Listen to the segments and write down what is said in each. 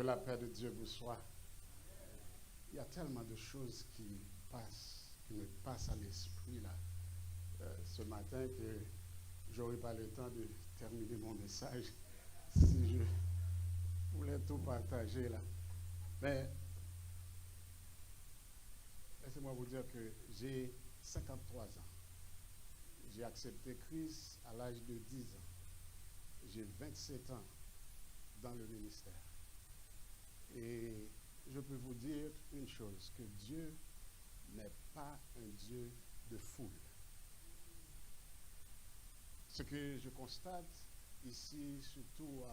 la paix de Dieu vous soit. Il y a tellement de choses qui me passent à l'esprit là ce matin que j'aurais pas le temps de terminer mon message si je voulais tout partager là. Mais laissez-moi vous dire que j'ai 53 ans. J'ai accepté Christ à l'âge de 10 ans. J'ai 27 ans dans le ministère. Et je peux vous dire une chose, que Dieu n'est pas un Dieu de foule. Ce que je constate ici, surtout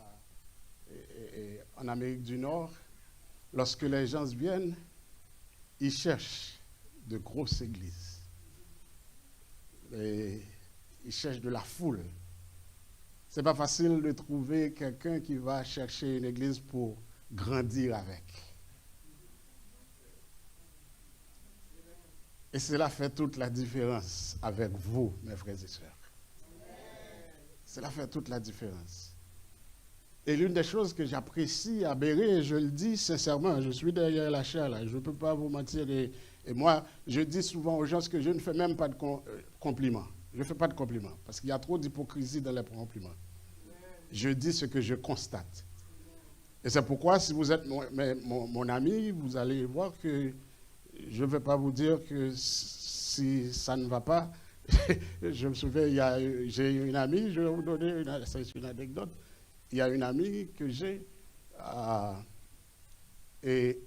en Amérique du Nord, lorsque les gens viennent, ils cherchent de grosses églises. Et ils cherchent de la foule. C'est pas facile de trouver quelqu'un qui va chercher une église pour grandir avec. Et cela fait toute la différence avec vous, mes frères et sœurs. Cela fait toute la différence. Et l'une des choses que j'apprécie à Béret, et je le dis sincèrement, je suis derrière la chair là, je ne peux pas vous mentir. Et moi, je dis souvent aux gens que je ne fais même pas de compliments. Je ne fais pas de compliments, parce qu'il y a trop d'hypocrisie dans les compliments. Je dis ce que je constate. Et c'est pourquoi, si vous êtes mon ami, vous allez voir que je ne vais pas vous dire que si ça ne va pas. Je me souviens, j'ai une amie, je vais vous donner une anecdote. Il y a une amie que j'ai, et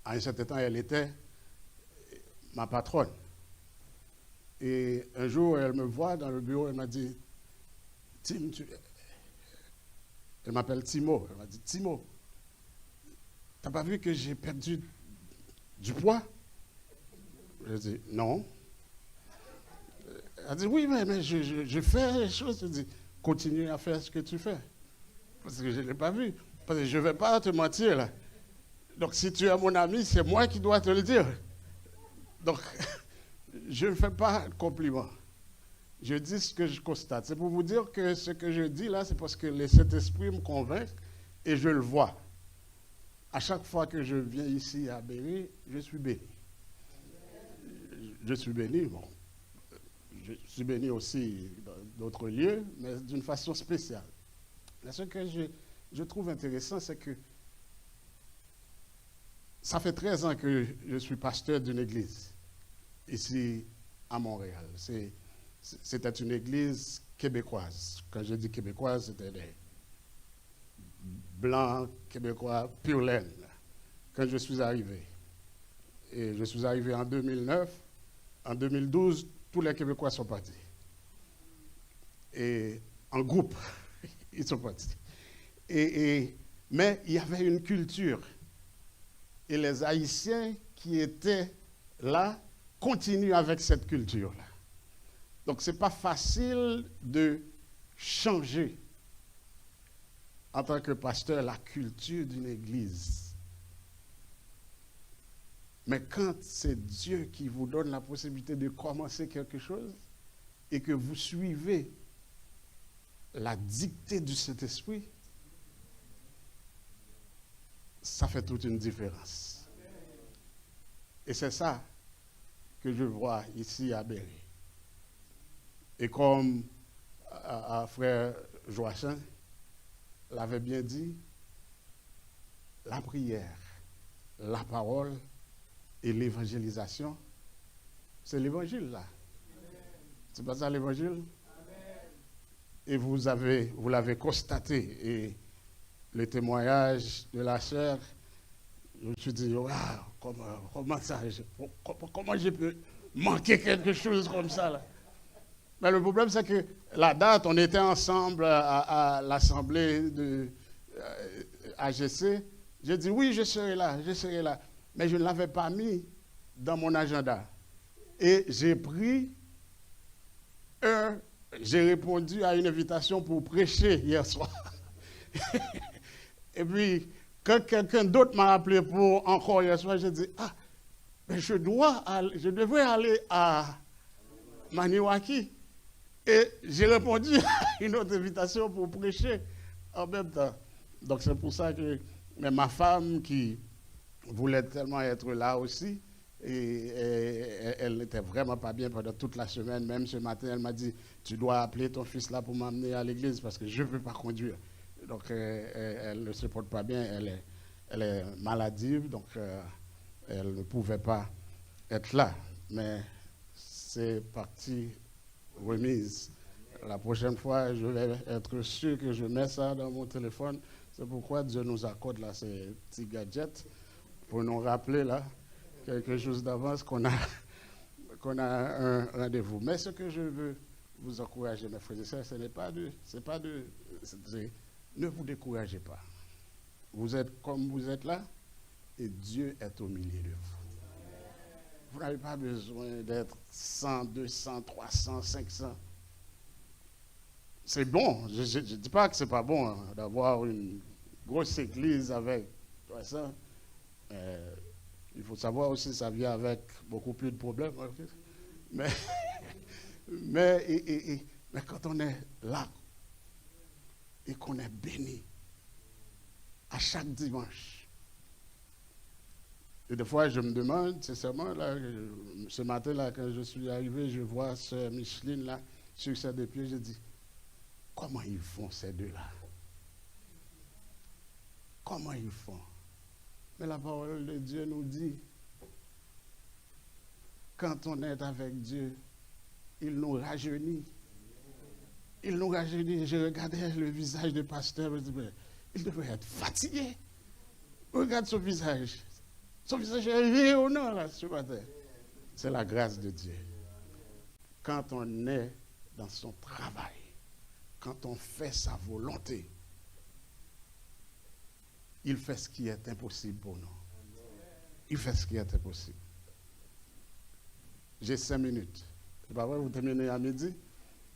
à un certain temps, elle était ma patronne. Et un jour, elle me voit dans le bureau, elle m'a dit, Tim, elle m'appelle Timo, elle m'a dit, Timo, t'as pas vu que j'ai perdu du poids? Je dis, non. Elle dit, oui, mais je fais les choses. Je dis, continue à faire ce que tu fais. Parce que je ne l'ai pas vu. Parce que je ne vais pas te mentir là. Donc si tu es mon ami, c'est moi qui dois te le dire. Donc, je ne fais pas de compliments. Je dis ce que je constate. C'est pour vous dire que ce que je dis là, c'est parce que le Saint-Esprit me convainc et je le vois. À chaque fois que je viens ici à Béret, je suis béni. Je suis béni, bon. Je suis béni aussi dans d'autres lieux, mais d'une façon spéciale. Mais ce que je trouve intéressant, c'est que ça fait 13 ans que je suis pasteur d'une église, ici à Montréal. C'était une église québécoise. Quand je dis québécoise, c'était des blancs québécois pure laine, quand je suis arrivé. Et je suis arrivé en 2009. En 2012, tous les Québécois sont partis. Et en groupe, ils sont partis. Mais il y avait une culture. Et les Haïtiens qui étaient là continuent avec cette culture-là. Donc, ce n'est pas facile de changer, en tant que pasteur, la culture d'une église. Mais quand c'est Dieu qui vous donne la possibilité de commencer quelque chose et que vous suivez la dictée du Saint-Esprit, ça fait toute une différence. Et c'est ça que je vois ici à Béret. Et comme frère Joachim l'avait bien dit, la prière, la parole et l'évangélisation, c'est l'évangile là. C'est pas ça l'évangile? Et vous l'avez constaté. Et le témoignage de la sœur, je me suis dit, wow, comment ça, comment je peux manquer quelque chose comme ça là? Mais le problème, c'est que la date, on était ensemble à l'assemblée de AGC. J'ai dit, oui, je serai là. Mais je ne l'avais pas mis dans mon agenda. Et j'ai répondu à une invitation pour prêcher hier soir. Et puis, quand quelqu'un d'autre m'a appelé pour encore hier soir, j'ai dit, mais je devrais aller à Maniwaki. Et j'ai répondu à une autre invitation pour prêcher en même temps. Donc c'est pour ça que Mais ma femme qui voulait tellement être là aussi, et elle n'était vraiment pas bien pendant toute la semaine. Même ce matin, elle m'a dit, tu dois appeler ton fils là pour m'amener à l'église parce que je ne peux pas conduire. Donc elle ne se porte pas bien, elle est maladive, donc elle ne pouvait pas être là. Mais c'est partie remise. La prochaine fois, je vais être sûr que je mets ça dans mon téléphone. C'est pourquoi Dieu nous accorde là ces petits gadgets pour nous rappeler là quelque chose d'avance qu'on a un rendez-vous. Mais ce que je veux vous encourager, mes frères et sœurs, ne vous découragez pas. Vous êtes comme vous êtes là et Dieu est au milieu de vous. Vous n'avez pas besoin d'être 100, 200, 300, 500. C'est bon, je ne dis pas que ce n'est pas bon hein, d'avoir une grosse église avec 300. Il faut savoir aussi que ça vient avec beaucoup plus de problèmes. Mais, mais quand on est là et qu'on est béni à chaque dimanche, et des fois je me demande, sincèrement, là, ce matin, là, quand je suis arrivé, je vois Sœur Micheline là, sur ses deux pieds, je dis, comment ils font ces deux-là? Comment ils font? Mais la parole de Dieu nous dit, quand on est avec Dieu, il nous rajeunit. Il nous rajeunit. Je regardais le visage du pasteur, il devrait être fatigué. Regarde son visage. Son visage est rayonnant là ce matin. C'est la grâce de Dieu. Quand on est dans son travail, quand on fait sa volonté, il fait ce qui est impossible pour nous. Il fait ce qui est impossible. J'ai 5 minutes. C'est pas vrai, vous terminez à midi.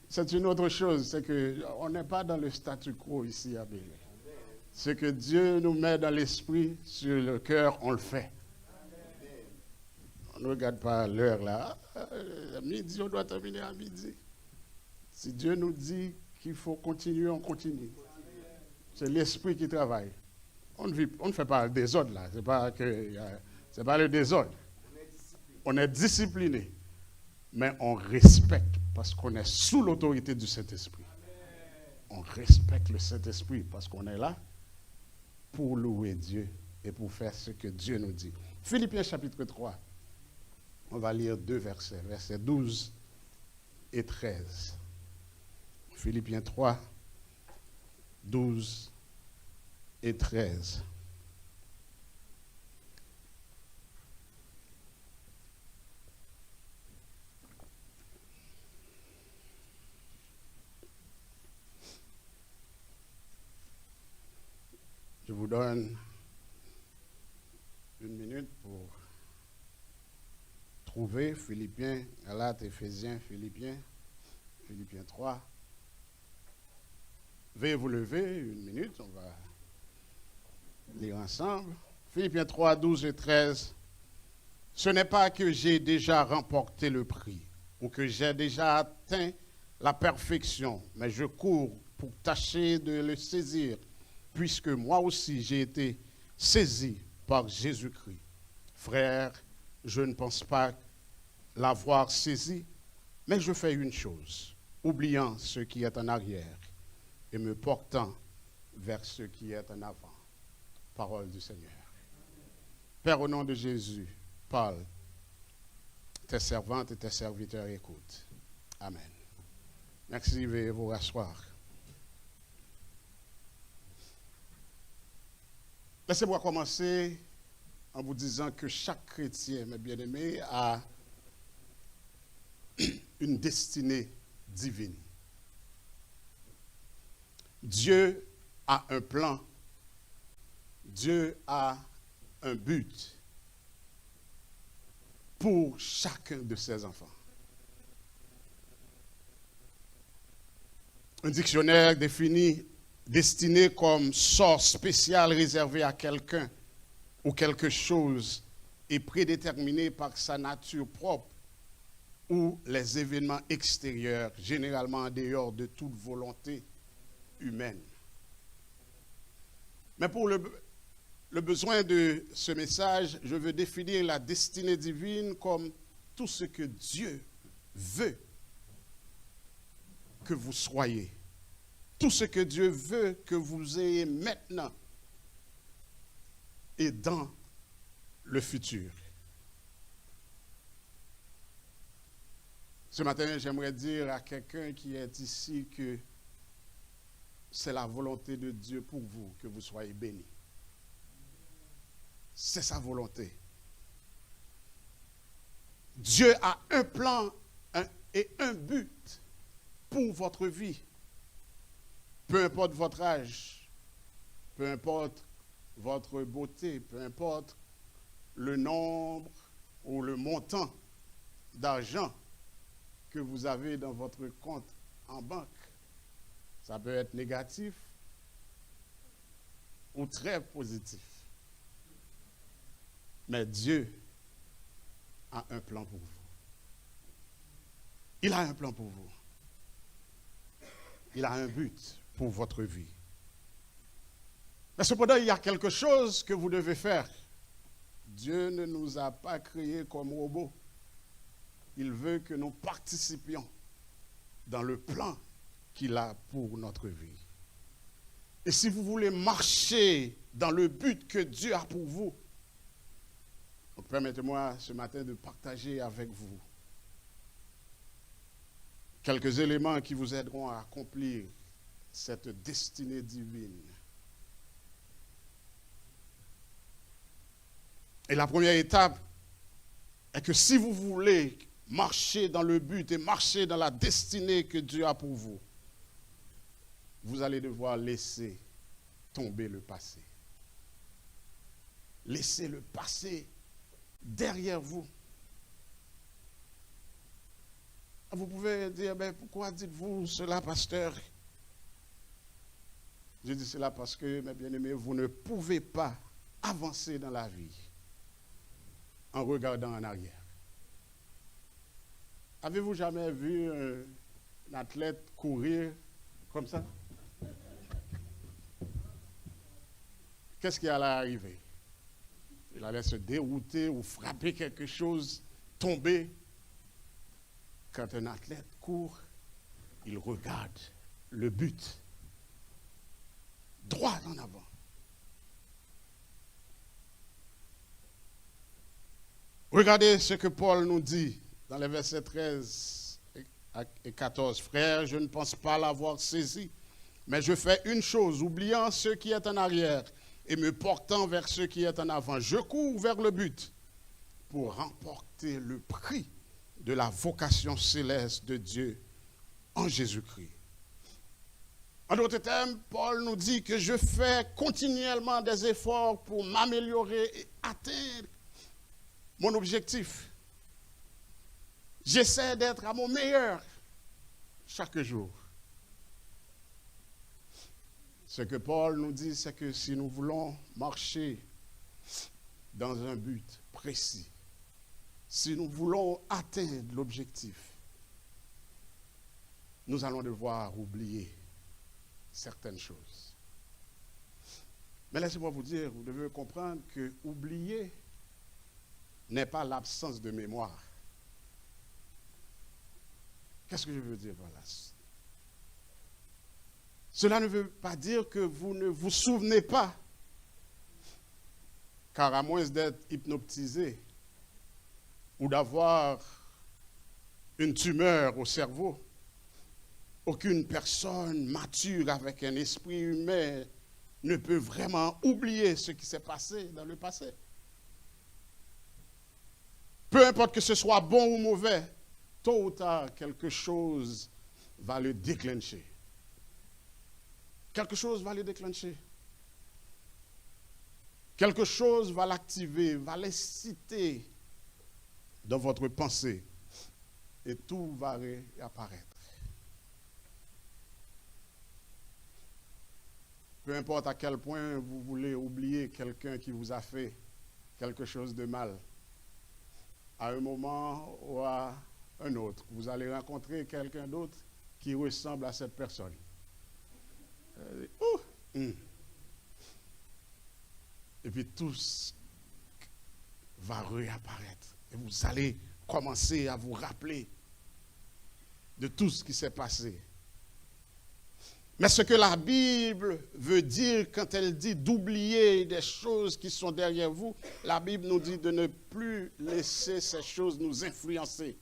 C'est une autre chose, c'est qu'on n'est pas dans le statu quo ici à Bélier. Ce que Dieu nous met dans l'esprit, sur le cœur, on le fait. On ne regarde pas l'heure là. À midi, on doit terminer à midi. Si Dieu nous dit qu'il faut continuer, on continue. C'est l'esprit qui travaille. On ne fait pas le désordre là. C'est pas le désordre. On est discipliné. Mais on respecte parce qu'on est sous l'autorité du Saint-Esprit. On respecte le Saint-Esprit parce qu'on est là pour louer Dieu et pour faire ce que Dieu nous dit. Philippiens chapitre 3. On va lire 2 versets, versets 12 et 13. Philippiens 3, 12 et 13. Je vous donne 1 minute pour trouver Philippiens, Galates, Éphésiens, Philippiens 3. Veuillez vous lever 1 minute, on va lire ensemble. Philippiens 3, 12 et 13. Ce n'est pas que j'ai déjà remporté le prix ou que j'ai déjà atteint la perfection, mais je cours pour tâcher de le saisir, puisque moi aussi j'ai été saisi par Jésus-Christ. Frère, je ne pense pas l'avoir saisi, mais je fais une chose, oubliant ce qui est en arrière et me portant vers ce qui est en avant. Parole du Seigneur. Père, au nom de Jésus, parle. Tes servantes et tes serviteurs écoutent. Amen. Merci, veuillez vous rasseoir. Laissez-moi commencer en vous disant que chaque chrétien, mes bien-aimés, a une destinée divine. Dieu a un plan. Dieu a un but pour chacun de ses enfants. Un dictionnaire définit destiné comme sort spécial réservé à quelqu'un ou quelque chose et prédéterminé par sa nature propre ou les événements extérieurs, généralement en dehors de toute volonté humaine. Mais pour le le besoin de ce message, je veux définir la destinée divine comme tout ce que Dieu veut que vous soyez. Tout ce que Dieu veut que vous ayez maintenant et dans le futur. Ce matin, j'aimerais dire à quelqu'un qui est ici que c'est la volonté de Dieu pour vous que vous soyez bénis. C'est sa volonté. Dieu a un plan et un but pour votre vie. Peu importe votre âge, peu importe votre beauté, peu importe le nombre ou le montant d'argent que vous avez dans votre compte en banque. Ça peut être négatif ou très positif. Mais Dieu a un plan pour vous. Il a un plan pour vous. Il a un but pour votre vie. Mais cependant, il y a quelque chose que vous devez faire. Dieu ne nous a pas créés comme robots. Il veut que nous participions dans le plan qu'il a pour notre vie. Et si vous voulez marcher dans le but que Dieu a pour vous, donc permettez-moi ce matin de partager avec vous quelques éléments qui vous aideront à accomplir cette destinée divine. Et la première étape est que si vous voulez marcher dans le but et marcher dans la destinée que Dieu a pour vous, vous allez devoir laisser tomber le passé. Laissez le passé derrière vous. Vous pouvez dire, mais pourquoi dites-vous cela, pasteur? Je dis cela parce que, mes bien-aimés, vous ne pouvez pas avancer dans la vie en regardant en arrière. Avez-vous jamais vu un athlète courir comme ça? Qu'est-ce qui allait arriver? Il allait se dérouter ou frapper quelque chose, tomber. Quand un athlète court, il regarde le but, droit en avant. Regardez ce que Paul nous dit dans les versets 13 et 14. Frères, je ne pense pas l'avoir saisi, mais je fais une chose, oubliant ce qui est en arrière et me portant vers ce qui est en avant. Je cours vers le but pour remporter le prix de la vocation céleste de Dieu en Jésus-Christ. En d'autres termes, Paul nous dit que je fais continuellement des efforts pour m'améliorer et atteindre mon objectif. J'essaie d'être à mon meilleur chaque jour. Ce que Paul nous dit, c'est que si nous voulons marcher dans un but précis, si nous voulons atteindre l'objectif, nous allons devoir oublier certaines choses. Mais laissez-moi vous dire, vous devez comprendre que oublier n'est pas l'absence de mémoire. Qu'est-ce que je veux dire par là? Cela ne veut pas dire que vous ne vous souvenez pas, car à moins d'être hypnotisé ou d'avoir une tumeur au cerveau, aucune personne mature avec un esprit humain ne peut vraiment oublier ce qui s'est passé dans le passé. Peu importe que ce soit bon ou mauvais, tôt ou tard, quelque chose va le déclencher. Quelque chose va le déclencher. Quelque chose va l'activer, va l'exciter dans votre pensée. Et tout va réapparaître. Peu importe à quel point vous voulez oublier quelqu'un qui vous a fait quelque chose de mal, à un moment ou à un autre, vous allez rencontrer quelqu'un d'autre qui ressemble à cette personne. Et puis tout va réapparaître. Et vous allez commencer à vous rappeler de tout ce qui s'est passé. Mais ce que la Bible veut dire quand elle dit d'oublier des choses qui sont derrière vous, la Bible nous dit de ne plus laisser ces choses nous influencer,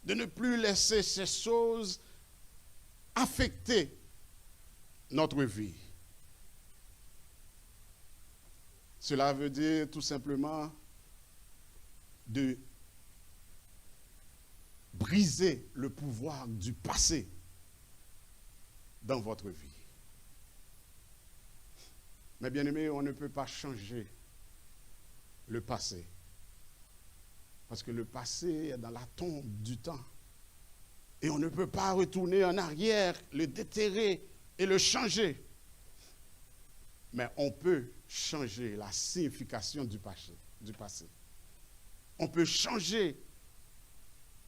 de ne plus laisser ces choses affecter notre vie. Cela veut dire tout simplement de briser le pouvoir du passé dans votre vie. Mais bien aimé, on ne peut pas changer le passé. Parce que le passé est dans la tombe du temps. Et on ne peut pas retourner en arrière, le déterrer et le changer. Mais on peut changer la signification du passé. On peut changer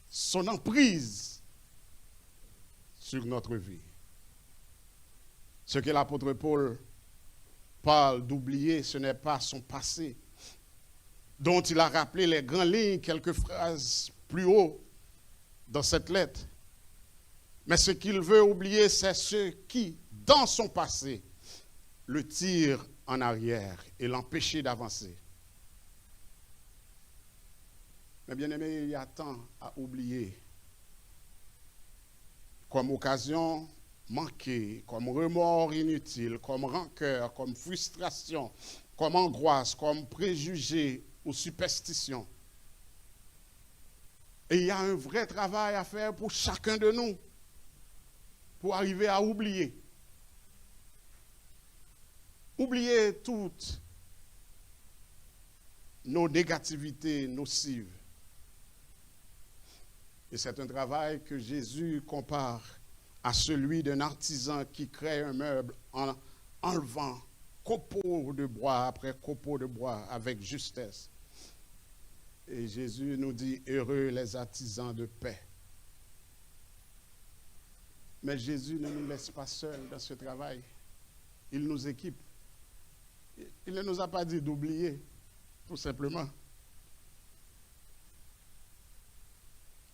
son emprise sur notre vie. Ce que l'apôtre Paul parle d'oublier, ce n'est pas son passé, dont il a rappelé les grandes lignes, quelques phrases plus haut dans cette lettre. Mais ce qu'il veut oublier, c'est ce qui, dans son passé, le tire en arrière et l'empêche d'avancer. Mais bien aimé, il y a tant à oublier comme occasion manquée, comme remords inutile, comme rancœur, comme frustration, comme angoisse, comme préjugés ou superstition. Et il y a un vrai travail à faire pour chacun de nous pour arriver à oublier. Oublier toutes nos négativités nocives. Et c'est un travail que Jésus compare à celui d'un artisan qui crée un meuble en enlevant copeaux de bois après copeaux de bois avec justesse. Et Jésus nous dit, heureux les artisans de paix. Mais Jésus ne nous laisse pas seuls dans ce travail. Il nous équipe. Il ne nous a pas dit d'oublier, tout simplement.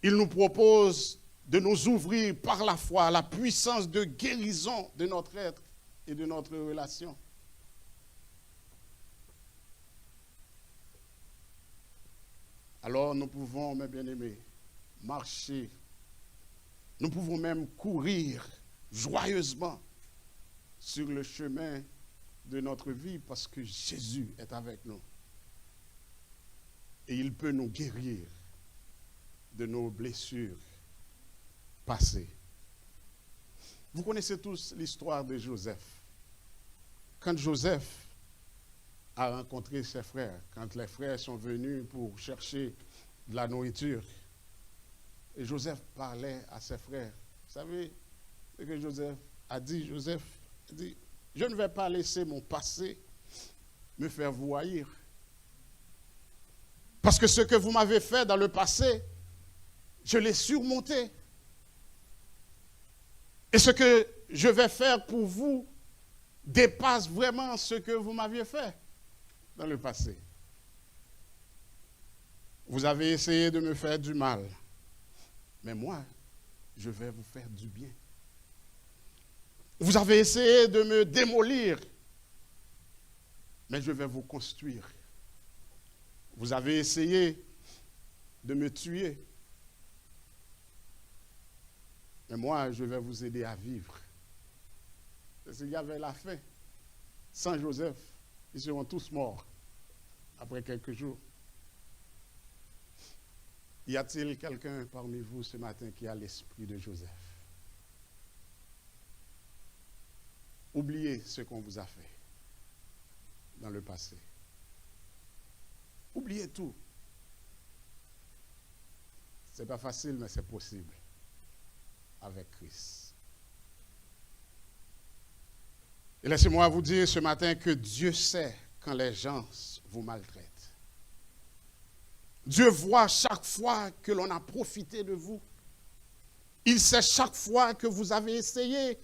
Il nous propose de nous ouvrir par la foi à la puissance de guérison de notre être et de notre relation. Alors nous pouvons, mes bien-aimés, marcher. Nous pouvons même courir joyeusement sur le chemin de notre vie parce que Jésus est avec nous. Et il peut nous guérir de nos blessures passées. Vous connaissez tous l'histoire de Joseph. Quand Joseph a rencontré ses frères, quand les frères sont venus pour chercher de la nourriture, et Joseph parlait à ses frères. Vous savez ce que Joseph a dit? Joseph a dit, je ne vais pas laisser mon passé me faire vous haïr. Parce que ce que vous m'avez fait dans le passé, je l'ai surmonté. Et ce que je vais faire pour vous dépasse vraiment ce que vous m'aviez fait dans le passé. Vous avez essayé de me faire du mal. Mais moi, je vais vous faire du bien. Vous avez essayé de me démolir. Mais je vais vous construire. Vous avez essayé de me tuer. Mais moi, je vais vous aider à vivre. Parce qu'il y avait la faim. Sans Joseph, ils seront tous morts après quelques jours. Y a-t-il quelqu'un parmi vous ce matin qui a l'esprit de Joseph? Oubliez ce qu'on vous a fait dans le passé. Oubliez tout. Ce n'est pas facile, mais c'est possible avec Christ. Et laissez-moi vous dire ce matin que Dieu sait quand les gens vous maltraitent. Dieu voit chaque fois que l'on a profité de vous. Il sait chaque fois que vous avez essayé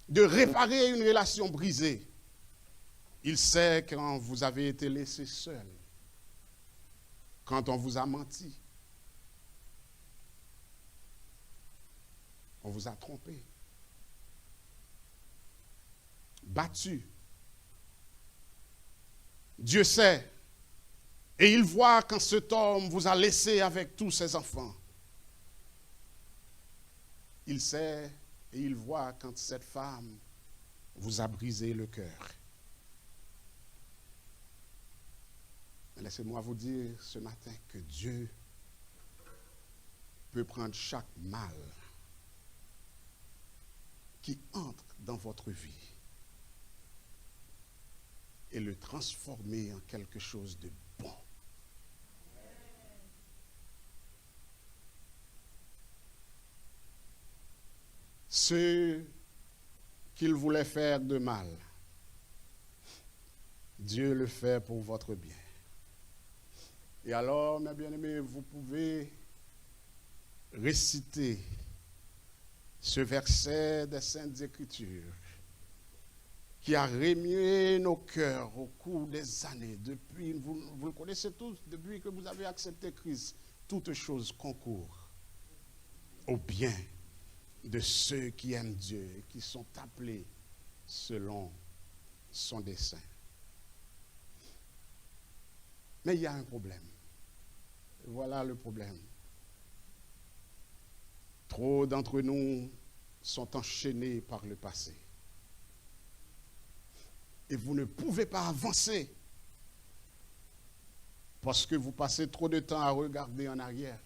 de réparer une relation brisée. Il sait quand vous avez été laissé seul, quand on vous a menti, on vous a trompé, battu. Dieu sait, et il voit quand cet homme vous a laissé avec tous ses enfants. Il sait et il voit quand cette femme vous a brisé le cœur. Laissez-moi vous dire ce matin que Dieu peut prendre chaque mal qui entre dans votre vie et le transformer en quelque chose de bon. Ce qu'il voulait faire de mal, Dieu le fait pour votre bien. Et alors, mes bien-aimés, vous pouvez réciter ce verset des Saintes Écritures qui a remué nos cœurs au cours des années. Depuis, vous le connaissez tous, depuis que vous avez accepté Christ, toutes choses concourent au bien de ceux qui aiment Dieu et qui sont appelés selon son dessein. Mais il y a un problème. Voilà le problème. Trop d'entre nous sont enchaînés par le passé. Et vous ne pouvez pas avancer parce que vous passez trop de temps à regarder en arrière.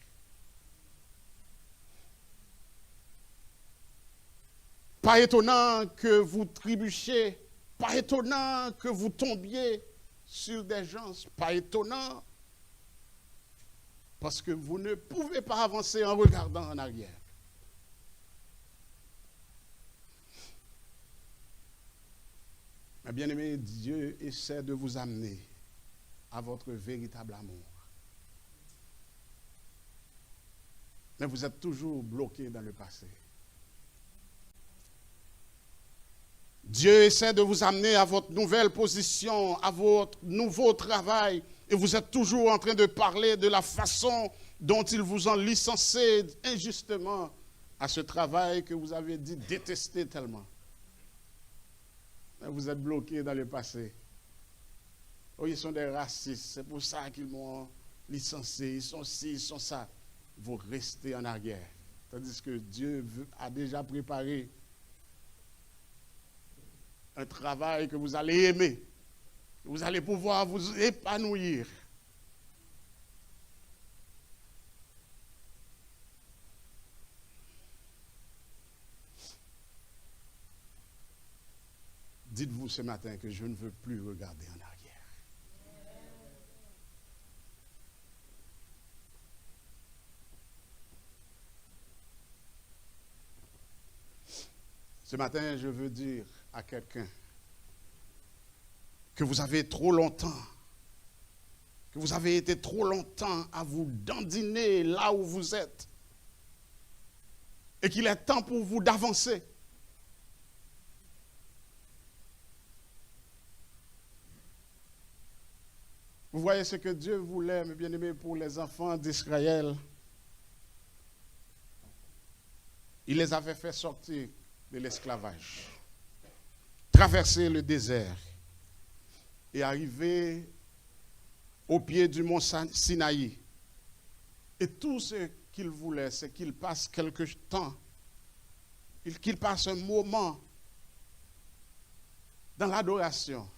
Pas étonnant que vous trébuchiez, pas étonnant que vous tombiez sur des gens, pas étonnant, parce que vous ne pouvez pas avancer en regardant en arrière. Mais bien aimé, Dieu essaie de vous amener à votre véritable amour. Mais vous êtes toujours bloqué dans le passé. Dieu essaie de vous amener à votre nouvelle position, à votre nouveau travail, et vous êtes toujours en train de parler de la façon dont ils vous ont licencié injustement à ce travail que vous avez dit détester tellement. Mais vous êtes bloqué dans le passé. Oh, ils sont des racistes, c'est pour ça qu'ils m'ont licencié, ils sont ci, ils sont ça. Vous restez en arrière. Tandis que Dieu a déjà préparé un travail que vous allez aimer. Vous allez pouvoir vous épanouir. Dites-vous ce matin que je ne veux plus regarder en arrière. Ce matin, je veux dire à quelqu'un que vous avez trop longtemps, que vous avez été trop longtemps à vous dandiner là où vous êtes et qu'il est temps pour vous d'avancer. Vous voyez ce que Dieu voulait, mes bien-aimés, pour les enfants d'Israël. Il les avait fait sortir de l'esclavage, traverser le désert et arriver au pied du mont Sinaï. Et tout ce qu'il voulait, c'est qu'il passe quelque temps, qu'il passe un moment dans l'adoration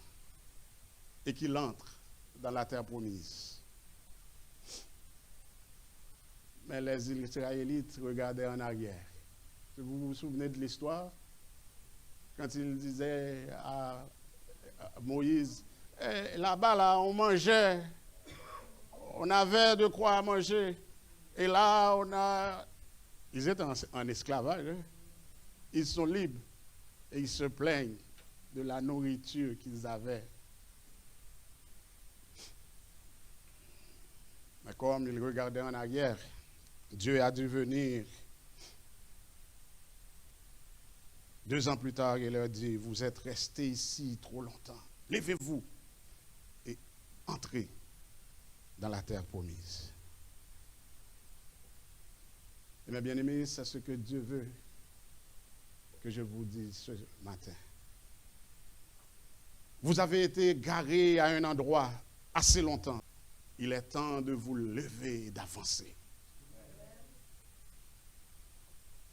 et qu'il entre dans la terre promise. Mais les Israélites regardaient en arrière. Vous vous souvenez de l'histoire? Quand il disait à Moïse, là-bas, là, on mangeait, on avait de quoi manger. Et là, ils étaient en esclavage. Hein? Ils sont libres et ils se plaignent de la nourriture qu'ils avaient. Mais comme ils regardaient en arrière, Dieu a dû venir 2 ans plus tard et leur dit, vous êtes restés ici trop longtemps. levez-vous et entrez dans la terre promise. Et mes bien-aimés, c'est ce que Dieu veut que je vous dise ce matin. Vous avez été garés à un endroit assez longtemps. Il est temps de vous lever et d'avancer.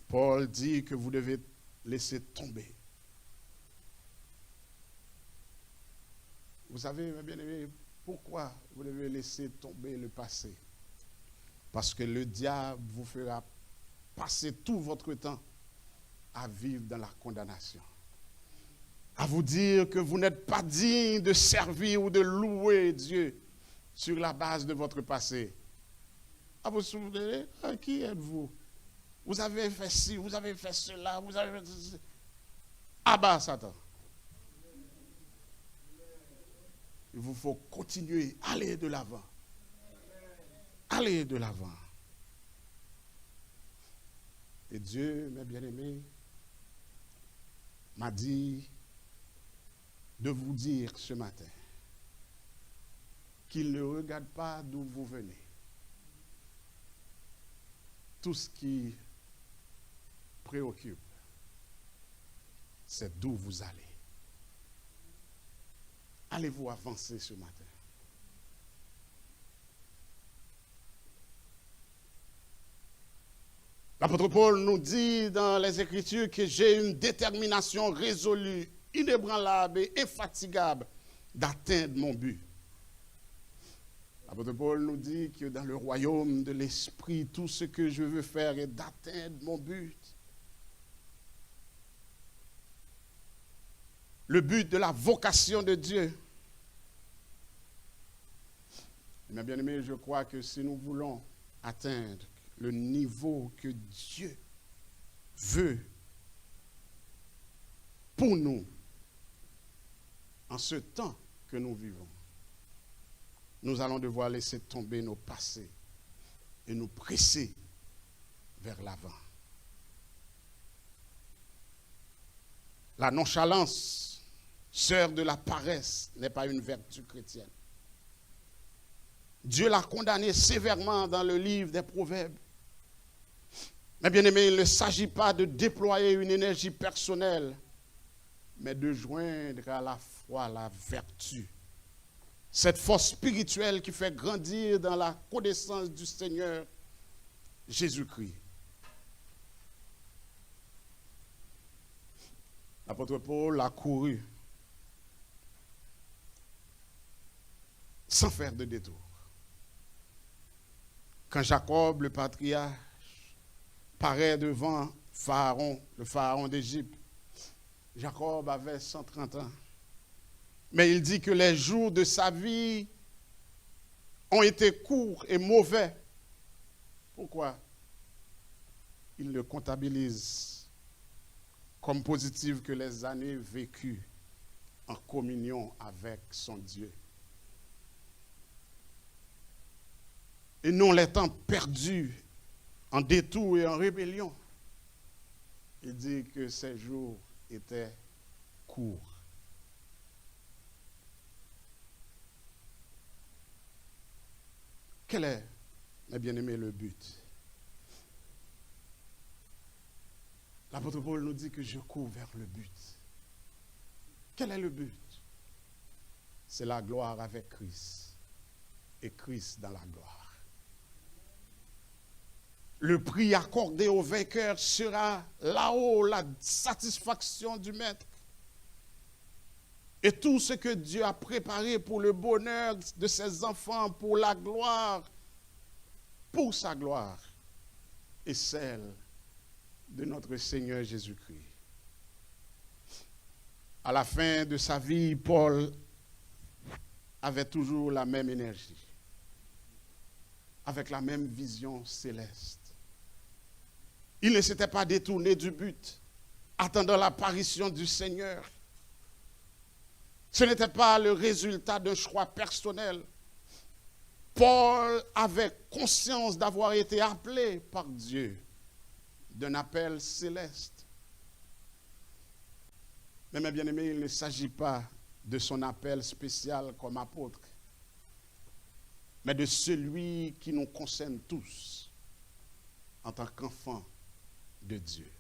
Paul dit que vous devez laisser tomber. Vous savez, mes bien-aimés, pourquoi vous devez laisser tomber le passé? Parce que le diable vous fera passer tout votre temps à vivre dans la condamnation. À vous dire que vous n'êtes pas digne de servir ou de louer Dieu sur la base de votre passé. À vous souvenir, qui êtes-vous? Vous avez fait ci, vous avez fait cela, vous avez fait ceci. Abat Satan. Il vous faut continuer, aller de l'avant. Aller de l'avant. Et Dieu, mes bien-aimés, m'a dit de vous dire ce matin qu'il ne regarde pas d'où vous venez. Tout ce qui préoccupe, c'est d'où vous allez. Allez-vous avancer ce matin? L'apôtre Paul nous dit dans les Écritures que j'ai une détermination résolue, inébranlable et infatigable d'atteindre mon but. L'apôtre Paul nous dit que dans le royaume de l'Esprit, tout ce que je veux faire est d'atteindre mon but. Le but de la vocation de Dieu. Mes bien-aimés, je crois que si nous voulons atteindre le niveau que Dieu veut pour nous en ce temps que nous vivons, nous allons devoir laisser tomber nos passés et nous presser vers l'avant. La nonchalance, sœur de la paresse, n'est pas une vertu chrétienne. Dieu l'a condamné sévèrement dans le livre des Proverbes. Mais bien aimé, il ne s'agit pas de déployer une énergie personnelle, mais de joindre à la foi la vertu. Cette force spirituelle qui fait grandir dans la connaissance du Seigneur Jésus-Christ. L'apôtre Paul a couru sans faire de détour. Quand Jacob, le patriarche, paraît devant Pharaon, le Pharaon d'Égypte, Jacob avait 130 ans. Mais il dit que les jours de sa vie ont été courts et mauvais. Pourquoi? Il le comptabilise comme positif que les années vécues en communion avec son Dieu. Et non les temps perdus en détour et en rébellion. Il dit que ces jours étaient courts. Quel est, mes bien-aimés, le but? L'apôtre Paul nous dit que je cours vers le but. Quel est le but? C'est la gloire avec Christ et Christ dans la gloire. Le prix accordé au vainqueur sera là-haut la satisfaction du Maître. Et tout ce que Dieu a préparé pour le bonheur de ses enfants, pour la gloire, pour sa gloire, et celle de notre Seigneur Jésus-Christ. À la fin de sa vie, Paul avait toujours la même énergie, avec la même vision céleste. Il ne s'était pas détourné du but, attendant l'apparition du Seigneur. Ce n'était pas le résultat d'un choix personnel. Paul avait conscience d'avoir été appelé par Dieu d'un appel céleste. Mais mes bien-aimés, il ne s'agit pas de son appel spécial comme apôtre, mais de celui qui nous concerne tous en tant qu'enfants de Dieu.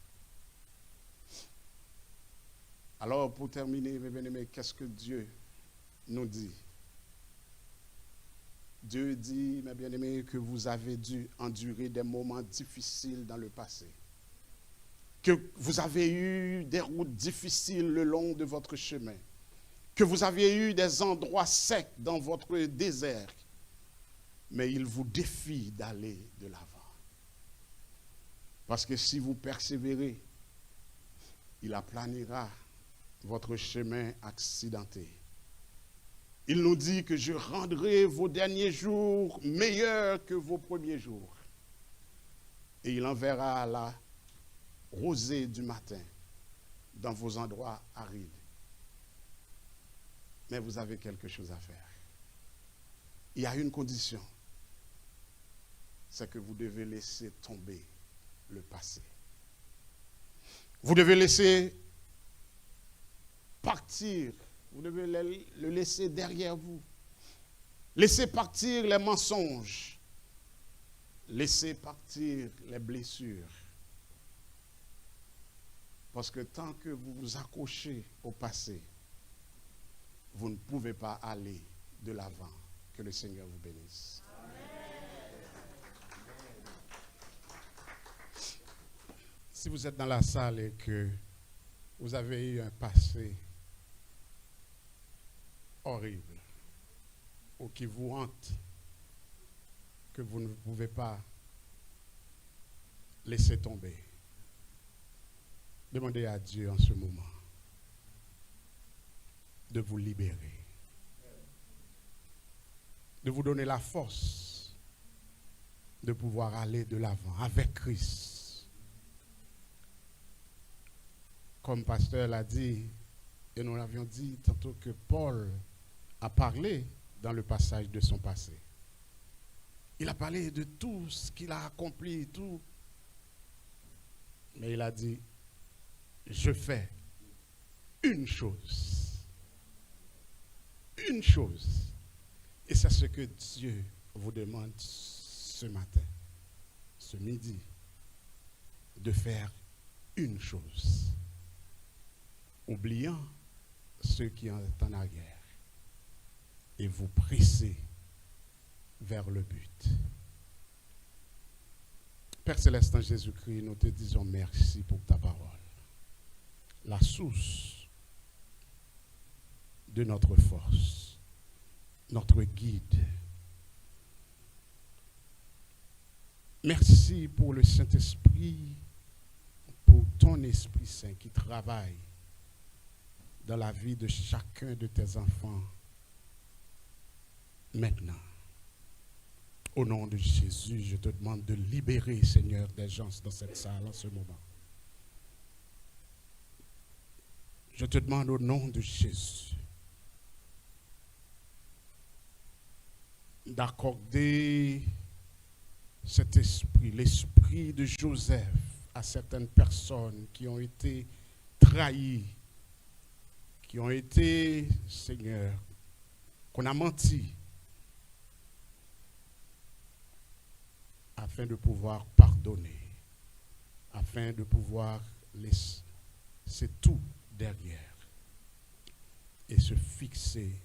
Alors, pour terminer, mes bien-aimés, qu'est-ce que Dieu nous dit? Dieu dit, mes bien-aimés, que vous avez dû endurer des moments difficiles dans le passé, que vous avez eu des routes difficiles le long de votre chemin, que vous avez eu des endroits secs dans votre désert, mais il vous défie d'aller de l'avant. Parce que si vous persévérez, il aplanira votre chemin accidenté. Il nous dit que je rendrai vos derniers jours meilleurs que vos premiers jours. Et il enverra la rosée du matin dans vos endroits arides. Mais vous avez quelque chose à faire. Il y a une condition. C'est que vous devez laisser tomber le passé. Vous devez laisser partir. Vous devez le laisser derrière vous. Laissez partir les mensonges. Laissez partir les blessures. Parce que tant que vous vous accrochez au passé, vous ne pouvez pas aller de l'avant. Que le Seigneur vous bénisse. Si vous êtes dans la salle et que vous avez eu un passé horrible ou qui vous hante, que vous ne pouvez pas laisser tomber, demandez à Dieu en ce moment de vous libérer, de vous donner la force de pouvoir aller de l'avant avec Christ. Comme pasteur l'a dit, et nous l'avions dit tantôt, que Paul a parlé dans le passage de son passé. Il a parlé de tout ce qu'il a accompli, tout. Mais il a dit, je fais une chose. Une chose. Et c'est ce que Dieu vous demande ce matin, ce midi, de faire une chose. Oubliant ceux qui sont en arrière. Et vous pressez vers le but. Père Céleste en Jésus-Christ, nous te disons merci pour ta parole. La source de notre force, notre guide. Merci pour le Saint-Esprit, pour ton Esprit Saint qui travaille dans la vie de chacun de tes enfants maintenant. Au nom de Jésus, je te demande de libérer, Seigneur, des gens dans cette salle en ce moment. Je te demande au nom de Jésus d'accorder cet esprit, l'esprit de Joseph, à certaines personnes qui ont été trahies, qui ont été, Seigneur, qu'on a menti, afin de pouvoir pardonner, afin de pouvoir laisser tout derrière et se fixer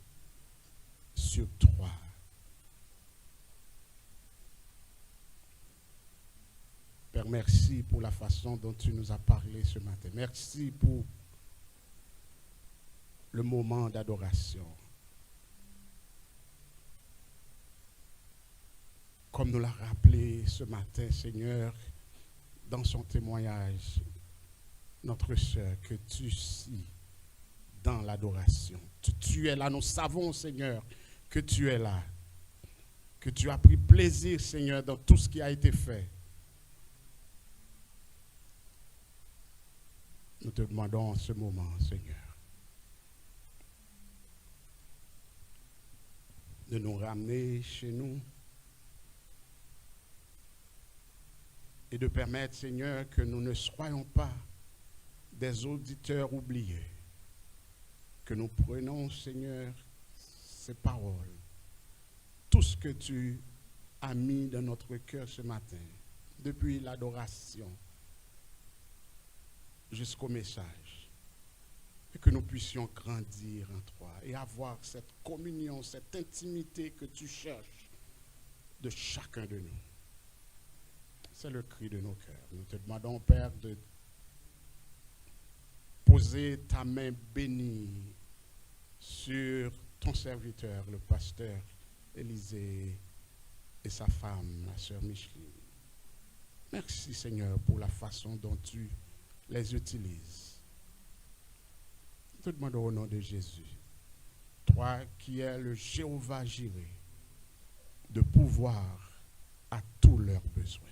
sur toi. Père, merci pour la façon dont tu nous as parlé ce matin. Merci pour le moment d'adoration. Comme nous l'a rappelé ce matin, Seigneur, dans son témoignage, notre sœur, que tu suis dans l'adoration. Tu es là, nous savons, Seigneur, que tu es là, que tu as pris plaisir, Seigneur, dans tout ce qui a été fait. Nous te demandons en ce moment, Seigneur, de nous ramener chez nous et de permettre, Seigneur, que nous ne soyons pas des auditeurs oubliés, que nous prenons, Seigneur, ces paroles, tout ce que tu as mis dans notre cœur ce matin, depuis l'adoration jusqu'au message, et que nous puissions grandir en toi et avoir cette communion, cette intimité que tu cherches de chacun de nous. C'est le cri de nos cœurs. Nous te demandons, Père, de poser ta main bénie sur ton serviteur, le pasteur Élisée, et sa femme, la sœur Micheline. Merci, Seigneur, pour la façon dont tu les utilises. Nous te demandons au nom de Jésus, toi qui es le Jéhovah Jireh, de pouvoir à tous leurs besoins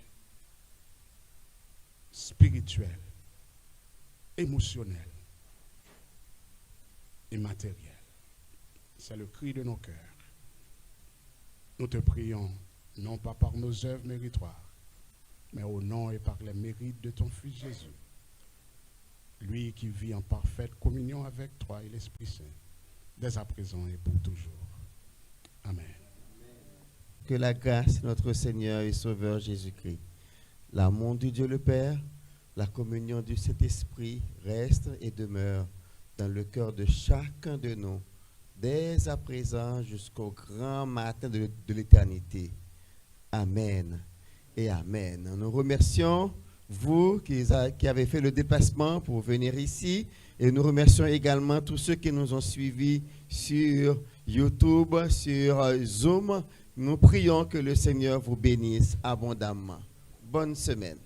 spirituels, émotionnels et matériels. C'est le cri de nos cœurs. Nous te prions, non pas par nos œuvres méritoires, mais au nom et par les mérites de ton Fils Jésus, lui qui vit en parfaite communion avec toi et l'Esprit Saint, dès à présent et pour toujours. Amen. Que la grâce de notre Seigneur et Sauveur Jésus-Christ, l'amour de Dieu le Père, la communion du Saint-Esprit reste et demeure dans le cœur de chacun de nous, dès à présent jusqu'au grand matin de l'éternité. Amen et Amen. Nous remercions vous qui avez fait le déplacement pour venir ici et nous remercions également tous ceux qui nous ont suivis sur YouTube, sur Zoom. Nous prions que le Seigneur vous bénisse abondamment. Bonne semaine.